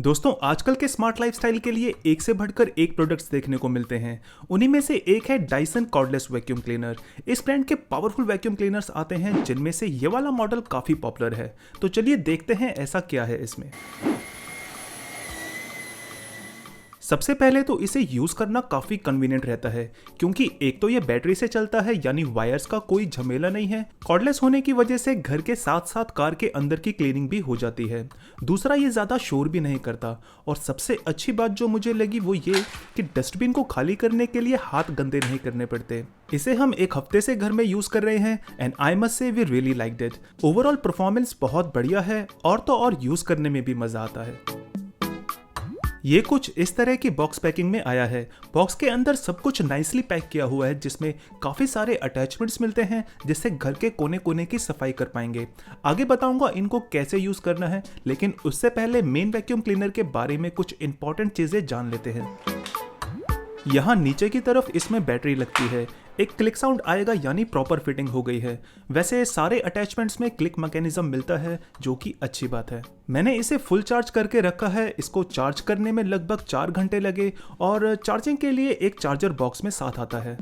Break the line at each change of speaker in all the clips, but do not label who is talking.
दोस्तों आजकल के स्मार्ट लाइफस्टाइल के लिए एक से बढ़कर एक प्रोडक्ट्स देखने को मिलते हैं। उन्हीं में से एक है डाइसन कॉर्डलेस वैक्यूम क्लीनर। इस ब्रांड के पावरफुल वैक्यूम क्लीनर्स आते हैं जिनमें से ये वाला मॉडल काफ़ी पॉपुलर है। तो चलिए देखते हैं ऐसा क्या है इसमें। सबसे पहले तो इसे यूज़ करना काफ़ी कन्वीनियंट रहता है, क्योंकि एक तो ये बैटरी से चलता है यानी वायर्स का कोई झमेला नहीं है। कॉर्डलेस होने की वजह से घर के साथ साथ कार के अंदर की क्लीनिंग भी हो जाती है। दूसरा, ये ज़्यादा शोर भी नहीं करता, और सबसे अच्छी बात जो मुझे लगी वो ये कि डस्टबिन को खाली करने के लिए हाथ गंदे नहीं करने पड़ते। इसे हम एक हफ्ते से घर में यूज़ कर रहे हैं and I must say we really liked it. Overall performance बहुत बढ़िया है और तो और यूज़ करने में भी मज़ा आता है। ये कुछ इस तरह की बॉक्स पैकिंग में आया है। बॉक्स के अंदर सब कुछ नाइसली पैक किया हुआ है, जिसमें काफ़ी सारे अटैचमेंट्स मिलते हैं जिससे घर के कोने कोने की सफाई कर पाएंगे। आगे बताऊंगा इनको कैसे यूज़ करना है, लेकिन उससे पहले मेन वैक्यूम क्लीनर के बारे में कुछ इंपॉर्टेंट चीज़ें जान लेते हैं। यहाँ नीचे की तरफ इसमें बैटरी लगती है। एक क्लिक साउंड आएगा यानी प्रॉपर फिटिंग हो गई है। वैसे सारे अटैचमेंट्स में क्लिक मैकेनिज्म मिलता है, जो कि अच्छी बात है। मैंने इसे फुल चार्ज करके रखा है। इसको चार्ज करने में लगभग 4 घंटे लगे और चार्जिंग के लिए एक चार्जर बॉक्स में साथ आता है।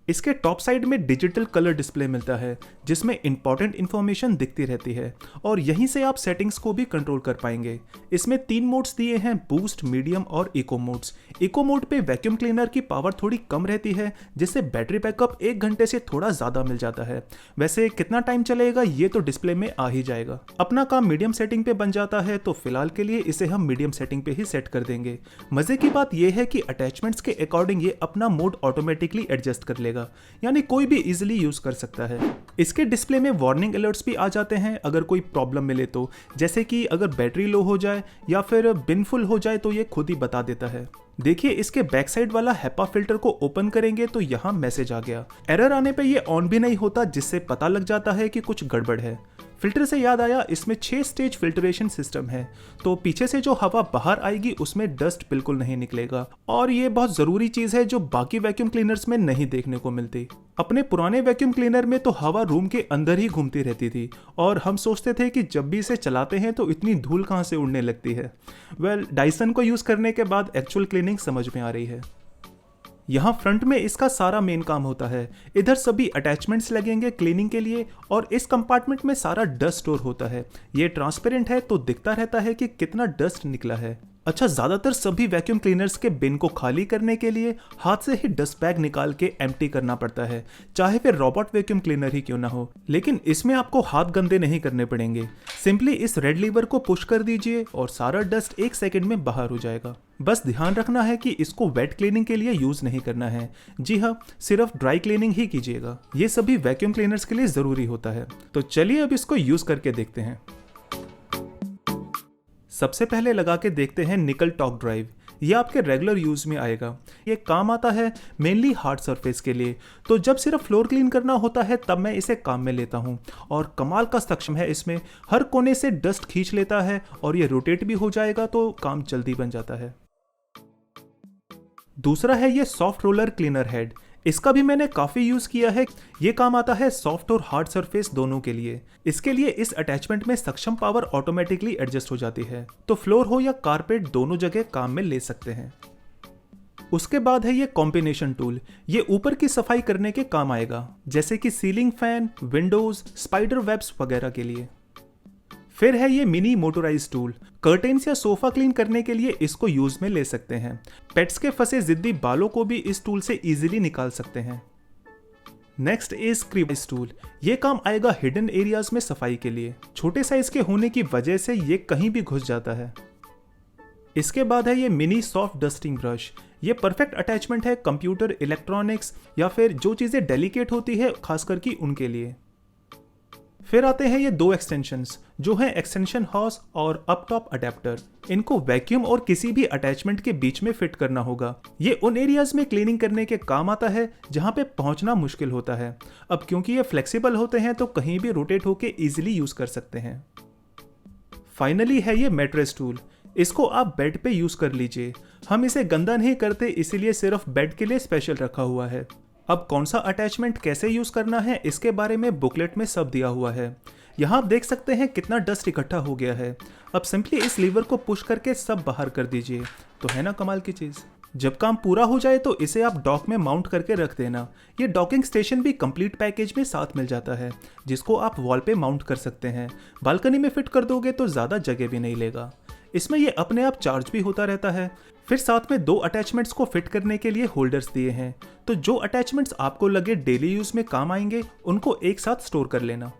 इसके टॉप साइड में डिजिटल कलर डिस्प्ले मिलता है, जिसमें इंपॉर्टेंट इंफॉर्मेशन दिखती रहती है और यहीं से आप सेटिंग्स को भी कंट्रोल कर पाएंगे। इसमें 3 मोड्स दिए हैं, बूस्ट, मीडियम और इको मोड्स। इको मोड पे वैक्यूम क्लीनर की पावर थोड़ी कम रहती है, जिससे बैटरी बैकअप 1 घंटे से थोड़ा ज़्यादा मिल जाता है। वैसे कितना टाइम चलेगा ये तो डिस्प्ले में आ ही जाएगा। अपना काम मीडियम सेटिंग पे बन जाता है, तो फिलहाल के लिए इसे हम मीडियम सेटिंग पे ही सेट कर देंगे। मज़े की बात यह है कि अटैचमेंट्स के अकॉर्डिंग ये अपना मोड ऑटोमेटिकली एडजस्ट कर लेगा, यानी कोई भी इजीली यूज कर सकता है। इसके डिस्प्ले में वार्निंग अलर्ट्स भी आ जाते हैं अगर कोई प्रॉब्लम मिले तो, जैसे कि अगर बैटरी लो हो जाए या फिर बिन फुल हो जाए तो ये खुद ही बता देता है। देखिए, इसके बैक साइड वाला हेपा फिल्टर को ओपन करेंगे तो यहाँ मैसेज आ गया। एरर आने पे ये ऑन भी नहीं होता, जिससे पता लग जाता है कि कुछ गड़बड़ है। फिल्टर से याद आया, इसमें 6 स्टेज फिल्ट्रेशन सिस्टम है, तो पीछे से जो हवा बाहर आएगी उसमें डस्ट बिल्कुल नहीं निकलेगा। और ये बहुत ज़रूरी चीज़ है जो बाकी वैक्यूम क्लीनर्स में नहीं देखने को मिलती। अपने पुराने वैक्यूम क्लीनर में तो हवा रूम के अंदर ही घूमती रहती थी और हम सोचते थे कि जब भी इसे चलाते हैं तो इतनी धूल कहाँ से उड़ने लगती है। वेल, डाइसन को यूज़ करने के बाद एक्चुअल क्लीनिंग समझ में आ रही है। यहाँ फ्रंट में इसका सारा मेन काम होता है। इधर सभी अटैचमेंट्स लगेंगे क्लीनिंग के लिए और इस कंपार्टमेंट में सारा डस्ट स्टोर होता है। ये ट्रांसपेरेंट है तो दिखता रहता है कि कितना डस्ट निकला है। अच्छा, ज़्यादातर सभी वैक्यूम क्लीनर्स के बिन को खाली करने के लिए हाथ से ही डस्ट बैग निकाल के एम्प्टी करना पड़ता है, चाहे फिर रोबोट वैक्यूम क्लीनर ही क्यों ना हो। लेकिन इसमें आपको हाथ गंदे नहीं करने पड़ेंगे। सिंपली इस रेड लीवर को पुश कर दीजिए और सारा डस्ट 1 सेकंड में बाहर हो जाएगा। बस ध्यान रखना है कि इसको वेट क्लीनिंग के लिए यूज़ नहीं करना है। जी हाँ, सिर्फ ड्राई क्लीनिंग ही कीजिएगा। ये सभी वैक्यूम क्लीनर्स के लिए ज़रूरी होता है। तो चलिए अब इसको यूज़ करके देखते हैं। सबसे पहले लगा के देखते हैं निकल टॉक ड्राइव। ये आपके रेगुलर यूज़ में आएगा। ये काम आता है मेनली हार्ड सरफेस के लिए, तो जब सिर्फ फ्लोर क्लीन करना होता है तब मैं इसे काम में लेता हूँ। और कमाल का सक्षम है, इसमें हर कोने से डस्ट खींच लेता है और ये रोटेट भी हो जाएगा तो काम जल्दी बन जाता है। दूसरा है ये सॉफ्ट रोलर क्लीनर हेड। इसका भी मैंने काफ़ी यूज़ किया है। ये काम आता है सॉफ्ट और हार्ड सरफेस दोनों के लिए। इसके लिए इस अटैचमेंट में सक्षम पावर ऑटोमेटिकली एडजस्ट हो जाती है, तो फ्लोर हो या कारपेट दोनों जगह काम में ले सकते हैं। उसके बाद है ये कॉम्बिनेशन टूल। ये ऊपर की सफाई करने के काम आएगा, जैसे कि ceiling fan, windows, spider webs वगैरह के लिए। फिर है ये मिनी मोटोराइज टूल। कर्टेन्स या सोफा क्लीन करने के लिए इसको यूज में ले सकते हैं। पेट्स के फंसे जिद्दी बालों को भी इस टूल से इजीली निकाल सकते हैं। नेक्स्ट इज क्रीवाइज टूल। ये काम आएगा हिडन एरियाज में सफाई के लिए। छोटे साइज के होने की वजह से ये कहीं भी घुस जाता है। इसके बाद है ये मिनी सॉफ्ट डस्टिंग ब्रश। ये परफेक्ट अटैचमेंट है कंप्यूटर, इलेक्ट्रॉनिक्स या फिर जो चीज़ें डेलिकेट होती है खासकर की उनके लिए। फिर आते हैं ये 2 एक्सटेंशंस, जो है एक्सटेंशन हॉस और अप टॉप अडेप्टर। इनको वैक्यूम और किसी भी अटैचमेंट के बीच में फिट करना होगा। ये उन एरियाज में क्लीनिंग करने के काम आता है जहाँ पे पहुँचना मुश्किल होता है। अब क्योंकि ये फ्लेक्सिबल होते हैं तो कहीं भी रोटेट होके इजीली यूज कर सकते हैं। फाइनली है ये मैट्रेस टूल। इसको आप बेड पे यूज कर लीजिए। हम इसे गंदा नहीं करते, इसीलिए सिर्फ बेड के लिए स्पेशल रखा हुआ है। अब कौन सा अटैचमेंट कैसे यूज करना है इसके बारे में बुकलेट में सब दिया हुआ है। यहाँ आप देख सकते हैं कितना डस्ट इकट्ठा हो गया है। अब सिंपली इस लीवर को पुश करके सब बाहर कर दीजिए। तो है ना कमाल की चीज़। जब काम पूरा हो जाए तो इसे आप डॉक में माउंट करके रख देना। ये डॉकिंग स्टेशन भी कंप्लीट पैकेज में साथ मिल जाता है, जिसको आप वॉल पे माउंट कर सकते हैं। बालकनी में फिट कर दोगे तो ज़्यादा जगह भी नहीं लेगा। इसमें ये अपने आप चार्ज भी होता रहता है। फिर साथ में 2 अटैचमेंट्स को फिट करने के लिए होल्डर्स दिए हैं, तो जो अटैचमेंट्स आपको लगे डेली यूज में काम आएंगे उनको एक साथ स्टोर कर लेना।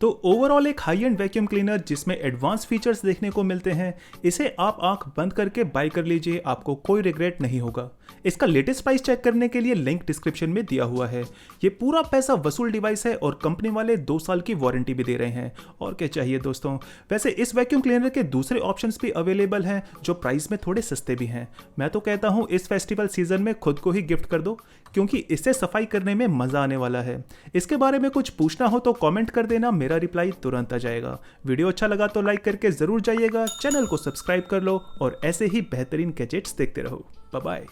तो ओवरऑल एक हाई एंड वैक्यूम क्लीनर जिसमें एडवांस फीचर्स देखने को मिलते हैं। इसे आप आंख बंद करके बाय कर लीजिए, आपको कोई रिग्रेट नहीं होगा। इसका लेटेस्ट प्राइस चेक करने के लिए लिंक डिस्क्रिप्शन में दिया हुआ है। ये पूरा पैसा वसूल डिवाइस है और कंपनी वाले 2 साल की वारंटी भी दे रहे हैं। और क्या चाहिए दोस्तों। वैसे इस वैक्यूम क्लीनर के दूसरे ऑप्शंस भी अवेलेबल हैं जो प्राइस में थोड़े सस्ते भी हैं। मैं तो कहता हूँ इस फेस्टिवल सीजन में खुद को ही गिफ्ट कर दो, क्योंकि इससे सफाई करने में मजा आने वाला है। इसके बारे में कुछ पूछना हो तो कमेंट कर देना, मेरा रिप्लाई तुरंत आ जाएगा। वीडियो अच्छा लगा तो लाइक करके जरूर जाइएगा, चैनल को सब्सक्राइब कर लो और ऐसे ही बेहतरीन गैजेट्स देखते रहो। Bye bye.